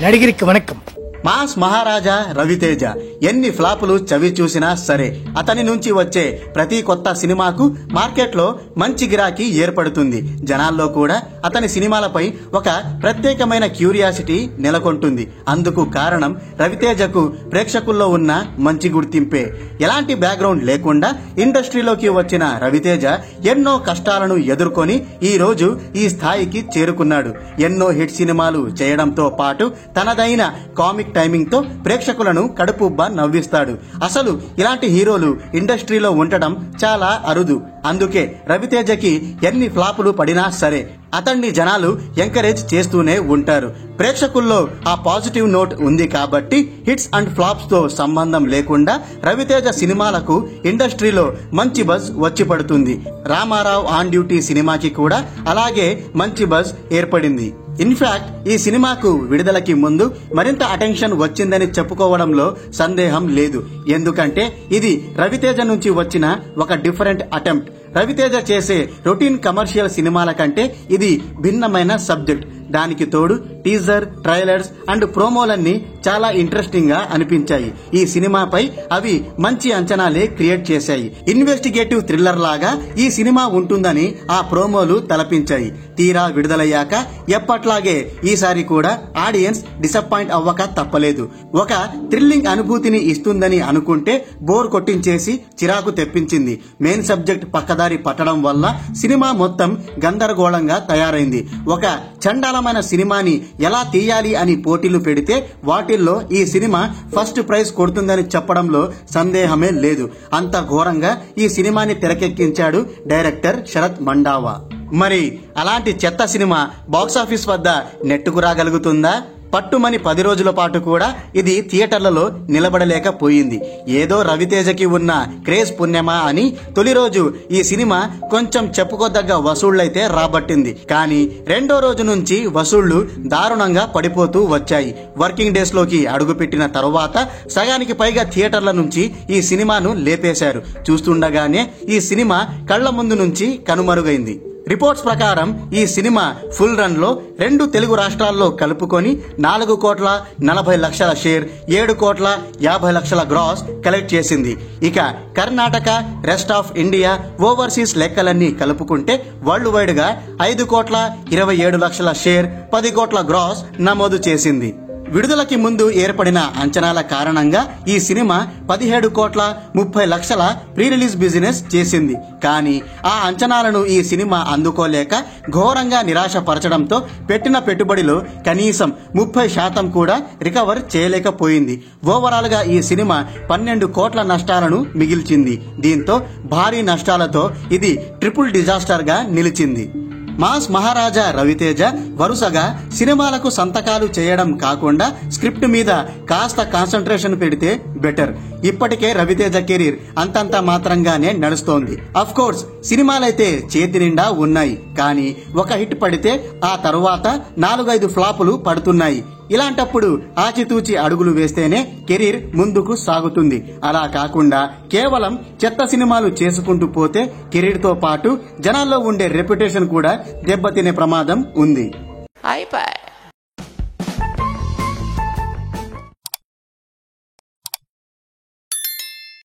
నడిగిరికి vanakkam. Mass మహారాజా రవితేజ ఎన్ని ఫ్లాపులు చవి చూసినా సరే అతని నుంచి వచ్చే ప్రతి కొత్త సినిమాకు మార్కెట్లో మంచి గిరాకీ ఏర్పడుతుంది. జనాల్లో కూడా అతని సినిమాలపై ఒక ప్రత్యేకమైన క్యూరియాసిటీ నెలకొంటుంది. అందుకు కారణం రవితేజకు ప్రేక్షకుల్లో ఉన్న మంచి గుర్తింపే. ఎలాంటి బ్యాక్గ్రౌండ్ లేకుండా ఇండస్ట్రీలోకి వచ్చిన రవితేజ ఎన్నో కష్టాలను ఎదుర్కొని ఈ రోజు ఈ స్థాయికి చేరుకున్నాడు. ఎన్నో హిట్ సినిమాలు చేయడంతో పాటు తనదైన కామిక్ టైమింగ్ తో ప్రేక్షకులను కడుపుబ్బా నవ్విస్తాడు. అసలు ఇలాంటి హీరోలు ఇండస్ట్రీలో ఉండటం చాలా అరుదు. అందుకే రవితేజకి ఎన్ని ఫ్లాపులు పడినా సరే అతన్ని జనాలు ఎంకరేజ్ చేస్తూనే ఉంటారు. ప్రేక్షకుల్లో ఆ పాజిటివ్ నోట్ ఉంది కాబట్టి హిట్స్ అండ్ ఫ్లాప్స్ తో సంబంధం లేకుండా రవితేజ సినిమాలకు ఇండస్ట్రీలో మంచి బజ్ వచ్చి పడుతుంది. రామారావు ఆన్ డ్యూటీ సినిమాకి కూడా అలాగే మంచి బజ్ ఏర్పడింది. ఇన్ఫాక్ట్ ఈ సినిమాకు విడుదలకి ముందు మరింత అటెన్షన్ వచ్చిందని చెప్పుకోవడంలో సందేహం లేదు. ఎందుకంటే ఇది రవితేజ నుంచి వచ్చిన ఒక డిఫరెంట్ అటెంప్ట్. రవితేజ చేసే రొటీన్ కమర్షియల్ సినిమాల కంటే ఇది భిన్నమైన సబ్జెక్ట్. దానికి తోడు టీజర్, ట్రైలర్స్ అండ్ ప్రోమోలన్నీ చాలా ఇంట్రెస్టింగ్ గా అనిపించాయి. ఈ సినిమాపై అవి మంచి అంచనాలే క్రియేట్ చేశాయి. ఇన్వెస్టిగేటివ్ థ్రిల్లర్ లాగా ఈ సినిమా ఉంటుందని ఆ ప్రోమోలు తలపించాయి. తీరా విడుదలయ్యాక ఎప్పట్లాగే ఈసారి కూడా ఆడియన్స్ డిసప్పాయింట్ అవ్వక తప్పలేదు. ఒక థ్రిల్లింగ్ అనుభూతిని ఇస్తుందని అనుకుంటే బోర్ కొట్టించేసి చిరాకు తెప్పించింది. మెయిన్ సబ్జెక్ట్ పక్కదారి పట్టడం వల్ల సినిమా మొత్తం గందరగోళంగా తయారైంది. ఒక చండాలమైన సినిమాని ఎలా తీయాలి అని పోటీలు పెడితే వాటిల్లో ఈ సినిమా ఫస్ట్ ప్రైజ్ కొడుతుందని చెప్పడంలో సందేహమే లేదు. అంత ఘోరంగా ఈ సినిమాని తెరకెక్కించాడు డైరెక్టర్ శరత్ మండావా. మరి అలాంటి చెత్త సినిమా బాక్సాఫీస్ వద్ద నెట్టుకు రాగలుగుతుందా? పట్టుమని 10 రోజుల పాటు కూడా ఇది థియేటర్లలో నిలబడలేకపోయింది. ఏదో రవితేజకి ఉన్న క్రేజ్ పుణ్యమా అని తొలి రోజు ఈ సినిమా కొంచెం చెప్పుకోదగ్గ వసూళ్లైతే రాబట్టింది. కానీ రెండో రోజు నుంచి వసూళ్లు దారుణంగా పడిపోతూ వచ్చాయి. వర్కింగ్ డేస్ లోకి అడుగుపెట్టిన తరువాత సగానికి పైగా థియేటర్ల నుంచి ఈ సినిమాను లేపేశారు. చూస్తుండగానే ఈ సినిమా కళ్ల ముందు నుంచి కనుమరుగైంది. రిపోర్ట్స్ ప్రకారం ఈ సినిమా ఫుల్ రన్ లో 2 తెలుగు రాష్ట్రాల్లో కలుపుకొని 4,40,00,000 షేర్, 7,50,00,000 గ్రాస్ కలెక్ట్ చేసింది. ఇక Karnataka, rest of India, overseas లెక్కలన్నీ కలుపుకుంటే వరల్డ్ వైడ్ గా 5,27,00,000 షేర్, 10 కోట్ల గ్రాస్ నమోదు చేసింది. విడుదలకి ముందు ఏర్పడిన అంచనాల కారణంగా ఈ సినిమా 17,30,00,000 ప్రీ రిలీజ్ బిజినెస్ చేసింది. కానీ ఆ అంచనాలను ఈ సినిమా అందుకోలేక ఘోరంగా నిరాశపరచడంతో పెట్టిన పెట్టుబడిలో కనీసం 30% కూడా రికవర్ చేయలేకపోయింది. ఓవరాల్ గా ఈ సినిమా 12 కోట్ల నష్టాలను మిగిల్చింది. దీంతో భారీ నష్టాలతో ఇది ట్రిపుల్ డిజాస్టర్ గా నిలిచింది. మాస్ మహారాజా రవితేజ వరుసగా సినిమాలకు సంతకాలు చేయడం కాకుండా స్క్రిప్ట్ మీద కాస్త కాన్సంట్రేషన్ పెడితే బెటర్. ఇప్పటికే రవితేజ కెరీర్ అంతంత మాత్రంగానే నడుస్తోంది. అఫ్ కోర్స్ సినిమాలైతే చేతి నిండా ఉన్నాయి. కానీ ఒక హిట్ పడితే ఆ తరువాత 4-5 ఫ్లాపులు పడుతున్నాయి. ఇలాంటప్పుడు ఆచితూచి అడుగులు వేస్తేనే కెరీర్ ముందుకు సాగుతుంది. అలా కాకుండా కేవలం చెత్త సినిమాలు చేసుకుంటూ పోతే కెరీర్ తో పాటు జనాల్లో ఉండే రెప్యుటేషన్ కూడా దెబ్బతినే ప్రమాదం ఉంది.